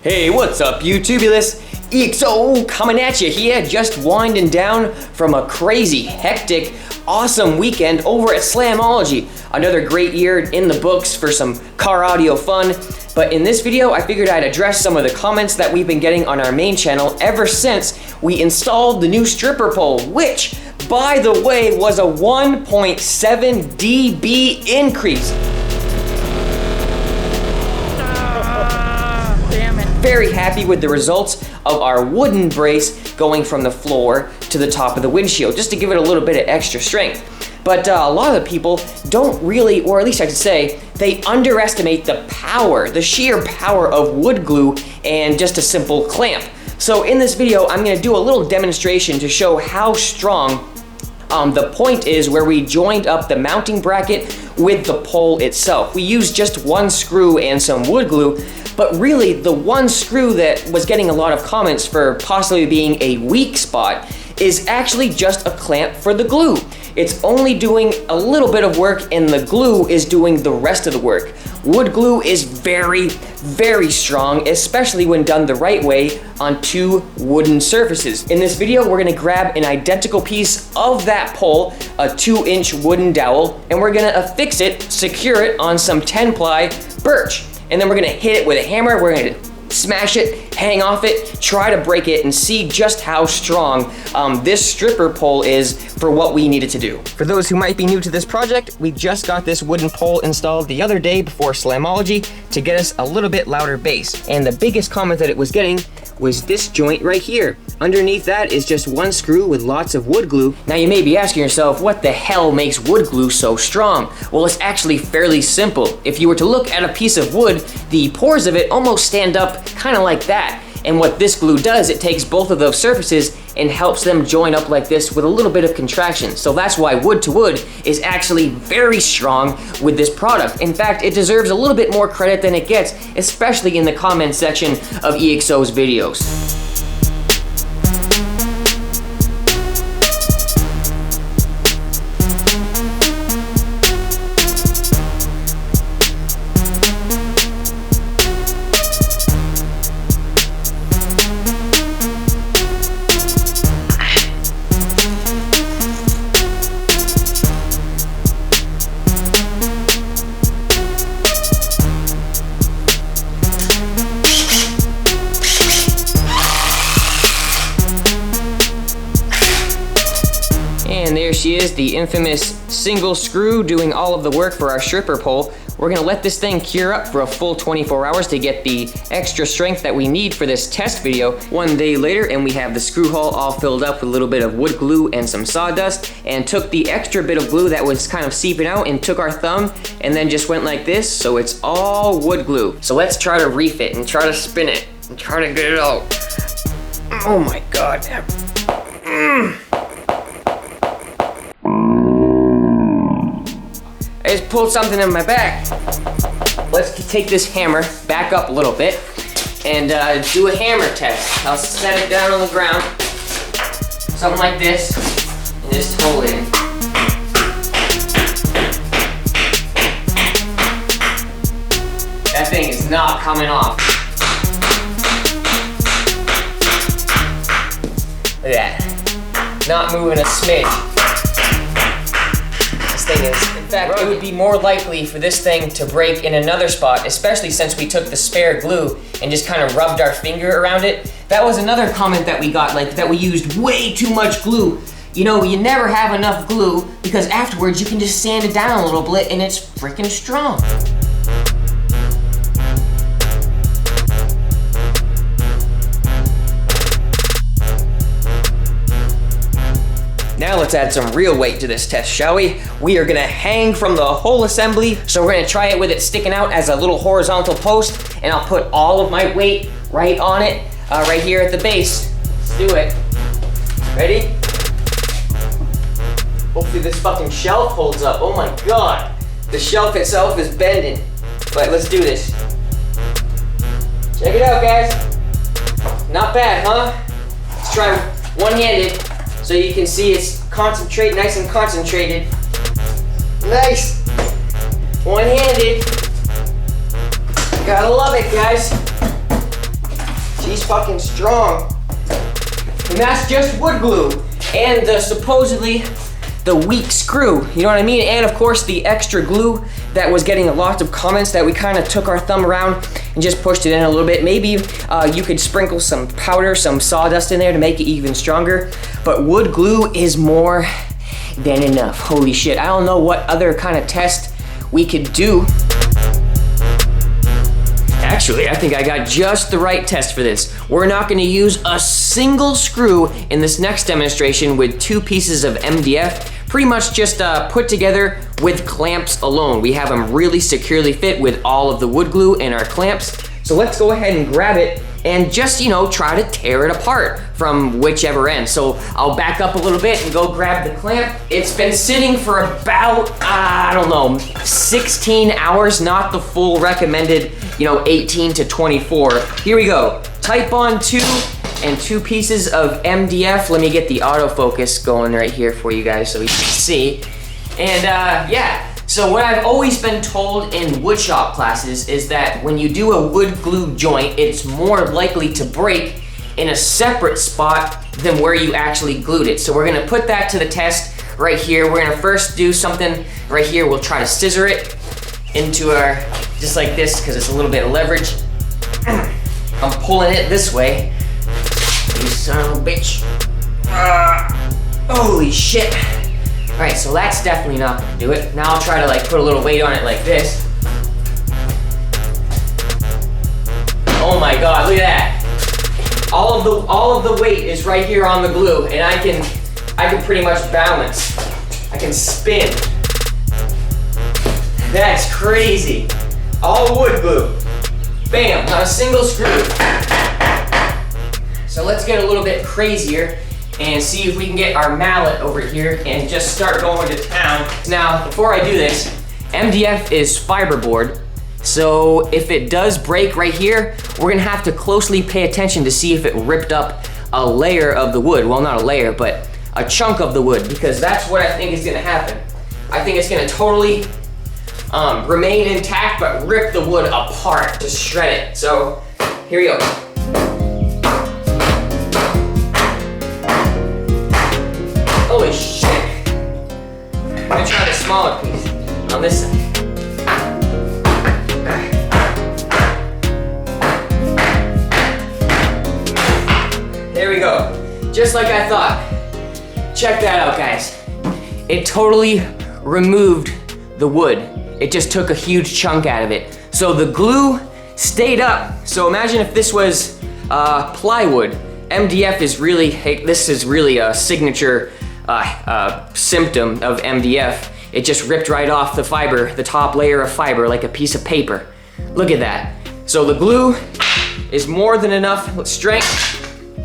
Hey, what's up, YouTubulous? EXO coming at you here, just winding down from a crazy, hectic, awesome weekend over at Slamology. Another great year in the books for some car audio fun. But in this video, I figured I'd address some of the comments that we've been getting on our main channel ever since we installed the new stripper pole, which, by the way, was a 1.7 dB increase. Very happy with the results of our wooden brace going from the floor to the top of the windshield, just to give it a little bit of extra strength. But a lot of people don't really, or at least I should say, they underestimate the power, the sheer power of wood glue and just a simple clamp. So in this video, I'm gonna do a little demonstration to show how strong the point is where we joined up the mounting bracket with the pole itself. We used just one screw and some wood glue, but really the one screw that was getting a lot of comments for possibly being a weak spot is actually just a clamp for the glue. It's only doing a little bit of work and the glue is doing the rest of the work. Wood glue is very, very strong, especially when done the right way on two wooden surfaces. In this video, we're gonna grab an identical piece of that pole, a 2-inch wooden dowel, and we're gonna affix it, secure it on some 10-ply birch. And then we're gonna hit it with a hammer, we're gonna smash it, hang off it, try to break it, and see just how strong this stripper pole is for what we needed to do. For those who might be new to this project, we just got this wooden pole installed the other day before Slamology to get us a little bit louder bass. And the biggest comment that it was getting was this joint right here. Underneath that is just one screw with lots of wood glue. Now you may be asking yourself, what the hell makes wood glue so strong? Well, it's actually fairly simple. If you were to look at a piece of wood, the pores of it almost stand up kind of like that. And what this glue does, it takes both of those surfaces and helps them join up like this with a little bit of contraction. So that's why wood to wood is actually very strong with this product. In fact, it deserves a little bit more credit than it gets, especially in the comment section of EXO's videos. And there she is, the infamous single screw doing all of the work for our stripper pole. We're gonna let this thing cure up for a full 24 hours to get the extra strength that we need for this test video. One day later, and we have the screw hole all filled up with a little bit of wood glue and some sawdust, and took the extra bit of glue that was kind of seeping out and took our thumb and then just went like this, so it's all wood glue. So let's try to reef it and try to spin it and try to get it out. Oh my God. I just pulled something in my back. Let's take this hammer back up a little bit and do a hammer test. I'll set it down on the ground, something like this, and just hold it. That thing is not coming off. Look at that. Not moving a smidge. Thing is. In fact, it would be more likely for this thing to break in another spot, especially since we took the spare glue and just kind of rubbed our finger around it. That was another comment that we got, like that we used way too much glue. You know, you never have enough glue because afterwards you can just sand it down a little bit and it's freaking strong. Now let's add some real weight to this test, shall we? We are gonna hang from the whole assembly, so we're gonna try it with it sticking out as a little horizontal post, and I'll put all of my weight right on it, right here at the base. Let's do it. Ready? Hopefully this fucking shelf holds up. Oh my God. The shelf itself is bending, but let's do this. Check it out, guys. Not bad, huh? Let's try one-handed. So you can see it's nice and concentrated. Nice. One-handed. Gotta love it, guys. he's fucking strong. And that's just wood glue. And supposedly the weak screw, you know what I mean? And of course the extra glue that was getting a lot of comments that we kind of took our thumb around and just pushed it in a little bit. Maybe you could sprinkle some powder, some sawdust in there to make it even stronger. But wood glue is more than enough. Holy shit, I don't know what other kind of test we could do. Actually, I think I got just the right test for this. We're not gonna use a single screw in this next demonstration with 2 pieces of MDF, pretty much just put together with clamps alone. We have them really securely fit with all of the wood glue and our clamps. So let's go ahead and grab it and just, you know, try to tear it apart from whichever end. So I'll back up a little bit and go grab the clamp. It's been sitting for about, I don't know, 16 hours, not the full recommended, you know, 18 to 24. Here we go. Type on 2 and 2 pieces of MDF. Let me get the autofocus going right here for you guys so you can see. And yeah. So what I've always been told in woodshop classes is that when you do a wood glue joint, it's more likely to break in a separate spot than where you actually glued it. So we're gonna put that to the test right here. We're gonna first do something right here. We'll try to scissor it into our, just like this, because it's a little bit of leverage. I'm pulling it this way. You son of a bitch. Holy shit. All right, so that's definitely not gonna do it. Now I'll try to like put a little weight on it like this. Oh my God, look at that. All of the weight is right here on the glue, and I can pretty much balance. I can spin. That's crazy. All wood glue. Bam, not a single screw. So let's get a little bit crazier and see if we can get our mallet over here and just start going to town. Now, before I do this, MDF is fiberboard, so if it does break right here, we're gonna have to closely pay attention to see if it ripped up a layer of the wood. Well, not a layer, but a chunk of the wood, because that's what I think is gonna happen. I think it's gonna totally remain intact, but rip the wood apart, just shred it. So, here we go. Holy shit. I'm gonna try the smaller piece on this side. There we go. Just like I thought. Check that out, guys. It totally removed the wood. It just took a huge chunk out of it. So the glue stayed up. So imagine if this was plywood. MDF is really, this is really a signature symptom of MDF. It just ripped right off the fiber, the top layer of fiber, like a piece of paper. Look at that. So the glue is more than enough strength.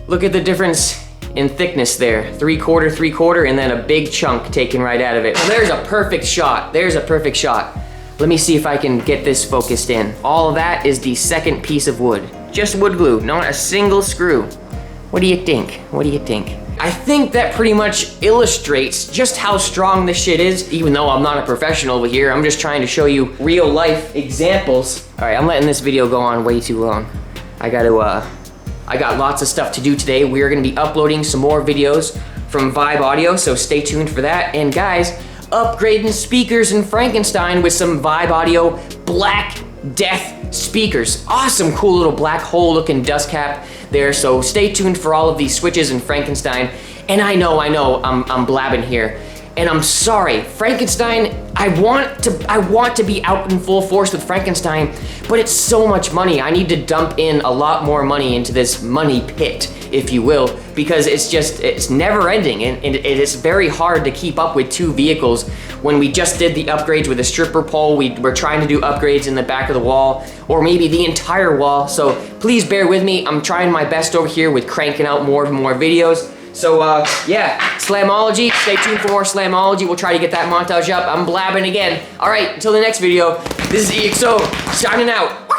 Look at the difference in thickness there. 3/4, 3/4, and then a big chunk taken right out of it. Well, there's a perfect shot. There's a perfect shot. Let me see if I can get this focused in. All of that is the second piece of wood. Just wood glue, not a single screw. What do you think? What do you think? I think that pretty much illustrates just how strong this shit is. Even though I'm not a professional over here, I'm just trying to show you real life examples. All right, I'm letting this video go on way too long. I got lots of stuff to do today. We are gonna be uploading some more videos from Vibe Audio, so stay tuned for that. And guys, upgrading speakers in Frankenstein with some Vibe Audio Black Death speakers. Awesome, cool little black hole looking dust cap there. So stay tuned for all of these switches in Frankenstein. And I know, I'm blabbing here. And I'm sorry, Frankenstein, I want to be out in full force with Frankenstein, but it's so much money. I need to dump in a lot more money into this money pit, if you will, because it's never ending, and it is very hard to keep up with 2 vehicles. When we just did the upgrades with a stripper pole, we were trying to do upgrades in the back of the wall, or maybe the entire wall, so please bear with me. I'm trying my best over here with cranking out more and more videos. So yeah, Slamology, stay tuned for more Slamology. We'll try to get that montage up. I'm blabbing again. All right, until the next video, this is EXO, signing out.